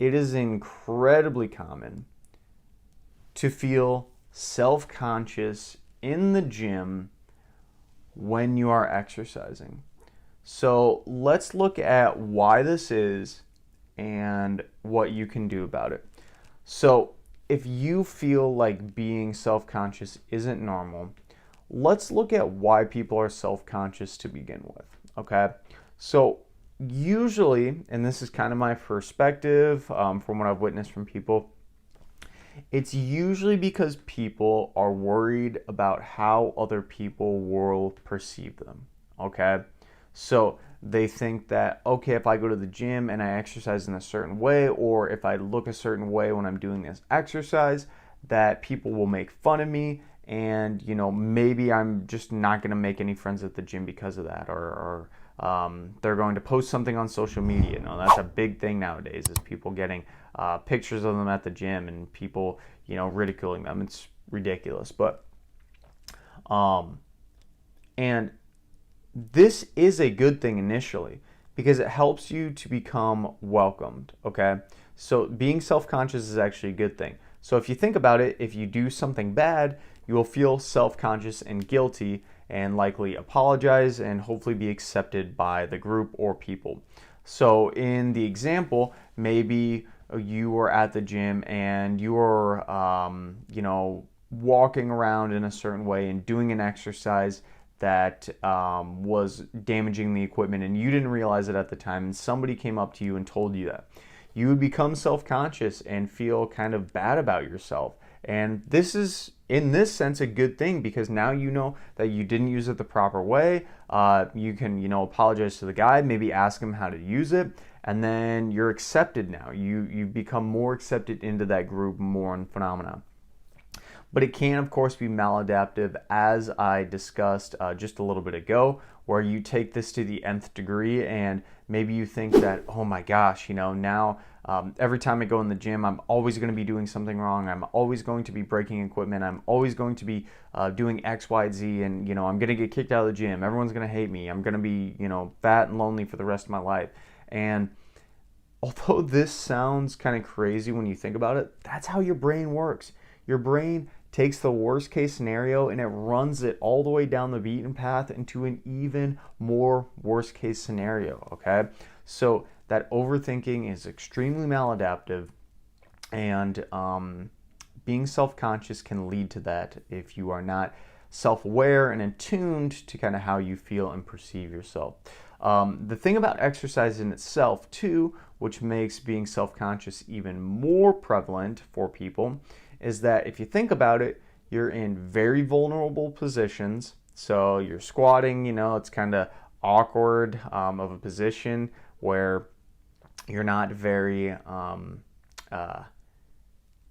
it is incredibly common to feel self-conscious in the gym when you are exercising. So let's look at why this is and what you can do about it. So if you feel like being self-conscious isn't normal, let's look at why people are self-conscious to begin with, okay? So usually, and this is kind of my perspective from what I've witnessed from people, it's usually because people are worried about how other people will perceive them, okay? So they think that, okay, if I go to the gym and I exercise in a certain way, or if I look a certain way when I'm doing this exercise, that people will make fun of me, and maybe I'm just not going to make any friends at the gym because of that, or they're going to post something on social media. That's a big thing nowadays, is people getting pictures of them at the gym and people ridiculing them. It's ridiculous. But and this is a good thing initially, because it helps you to become welcomed, okay? So being self-conscious is actually a good thing. So if you think about it, if you do something bad, you will feel self-conscious and guilty, and likely apologize and hopefully be accepted by the group or people. So in the example, maybe you were at the gym and you were walking around in a certain way and doing an exercise that was damaging the equipment, and you didn't realize it at the time, and somebody came up to you and told you that. You would become self-conscious and feel kind of bad about yourself. And this is, in this sense, a good thing, because now you know that you didn't use it the proper way. You can, apologize to the guy, maybe ask him how to use it, and then you're accepted now. You become more accepted into that group more and phenomena. But it can, of course, be maladaptive, as I discussed just a little bit ago, where you take this to the nth degree, and maybe you think that, oh my gosh, now every time I go in the gym, I'm always going to be doing something wrong. I'm always going to be breaking equipment. I'm always going to be doing X, Y, Z, and I'm going to get kicked out of the gym. Everyone's going to hate me. I'm going to be fat and lonely for the rest of my life. And although this sounds kind of crazy when you think about it, that's how your brain works. Your brain takes the worst case scenario and it runs it all the way down the beaten path into an even more worst case scenario, okay? So that overthinking is extremely maladaptive, and being self-conscious can lead to that if you are not self-aware and attuned to kind of how you feel and perceive yourself. The thing about exercise in itself too, which makes being self-conscious even more prevalent for people, is that if you think about it, you're in very vulnerable positions. So you're squatting, it's kind of awkward of a position where you're not very,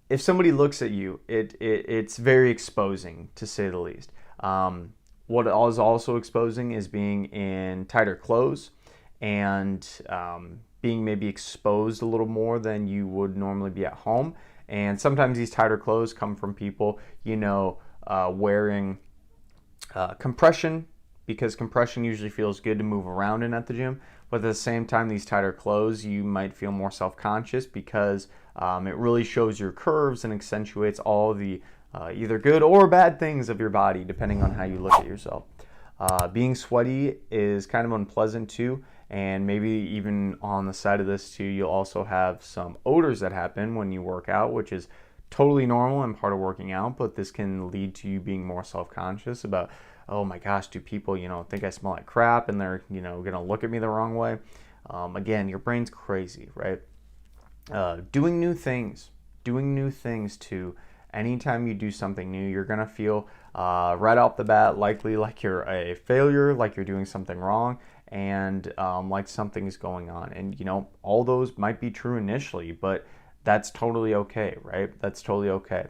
if somebody looks at you, it's very exposing, to say the least. What is also exposing is being in tighter clothes, and being maybe exposed a little more than you would normally be at home. And sometimes these tighter clothes come from people, wearing compression, because compression usually feels good to move around in at the gym. But at the same time, these tighter clothes, you might feel more self-conscious, because it really shows your curves and accentuates all the either good or bad things of your body, depending on how you look at yourself. Being sweaty is kind of unpleasant too. And maybe even on the side of this too, you'll also have some odors that happen when you work out, which is totally normal and part of working out, but this can lead to you being more self-conscious about, oh my gosh, do people, think I smell like crap and they're, gonna look at me the wrong way? Again, your brain's crazy, right? Doing new things too. Anytime you do something new, you're gonna feel right off the bat likely like you're a failure, like you're doing something wrong, and like something's going on. And all those might be true initially, but that's totally okay, right? That's totally okay.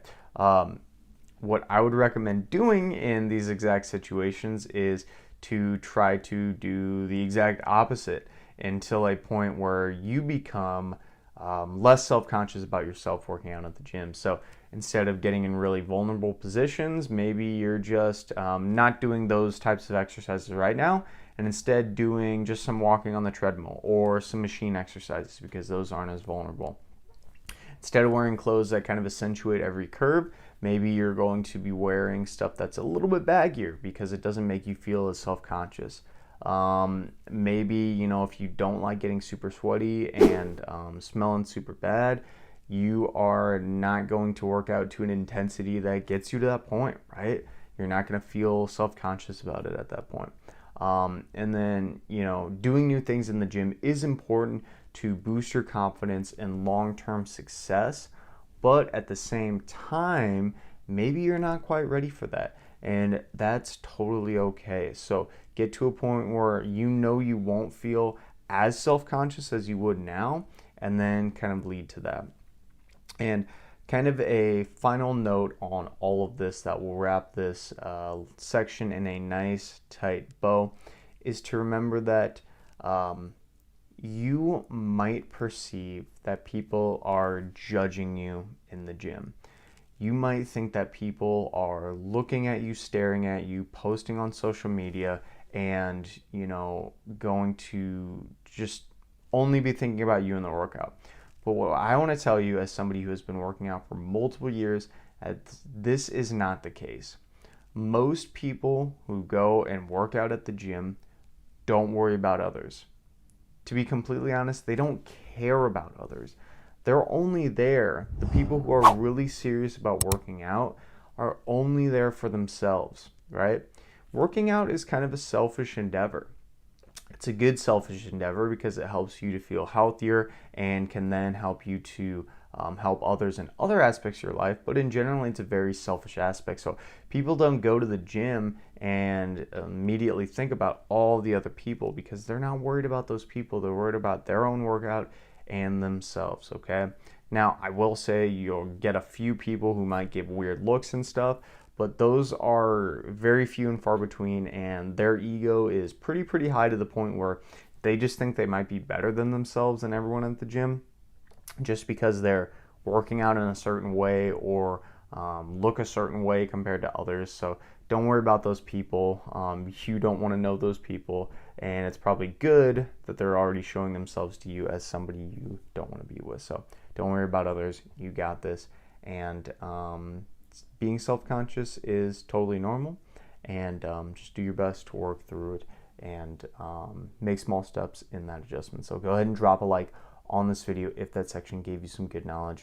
What I would recommend doing in these exact situations is to try to do the exact opposite until a point where you become less self-conscious about yourself working out at the gym. So instead of getting in really vulnerable positions, maybe you're just not doing those types of exercises right now, and instead doing just some walking on the treadmill or some machine exercises, because those aren't as vulnerable. Instead of wearing clothes that kind of accentuate every curve, maybe you're going to be wearing stuff that's a little bit baggier because it doesn't make you feel as self-conscious. Maybe, you know, if you don't like getting super sweaty and smelling super bad, you are not going to work out to an intensity that gets you to that point, right? You're not going to feel self-conscious about it at that point. And then, you know, doing new things in the gym is important to boost your confidence and long-term success. But at the same time, maybe you're not quite ready for that. And that's totally okay. So get to a point where you know you won't feel as self-conscious as you would now, and then kind of lead to that. And kind of a final note on all of this that will wrap this section in a nice tight bow is to remember that you might perceive that people are judging you in the gym. You might think that people are looking at you, staring at you, posting on social media, and, you know, going to just only be thinking about you in the workout. But what I want to tell you, as somebody who has been working out for multiple years, this is not the case. Most people who go and work out at the gym don't worry about others. To be completely honest, they don't care about others. They're only there. The people who are really serious about working out are only there for themselves, right? Working out is kind of a selfish endeavor. It's a good selfish endeavor because it helps you to feel healthier and can then help you to help others in other aspects of your life. But in general, it's a very selfish aspect. So people don't go to the gym and immediately think about all the other people because they're not worried about those people. They're worried about their own workout and themselves, okay? Now, I will say you'll get a few people who might give weird looks and stuff, but those are very few and far between, and their ego is pretty high to the point where they just think they might be better than themselves and everyone at the gym just because they're working out in a certain way or look a certain way compared to others. So don't worry about those people. You don't want to know those people, and it's probably good that they're already showing themselves to you as somebody you don't want to be with. So don't worry about others. You got this. And being self-conscious is totally normal, and just do your best to work through it and make small steps in that adjustment. So go ahead and drop a like on this video if that section gave you some good knowledge.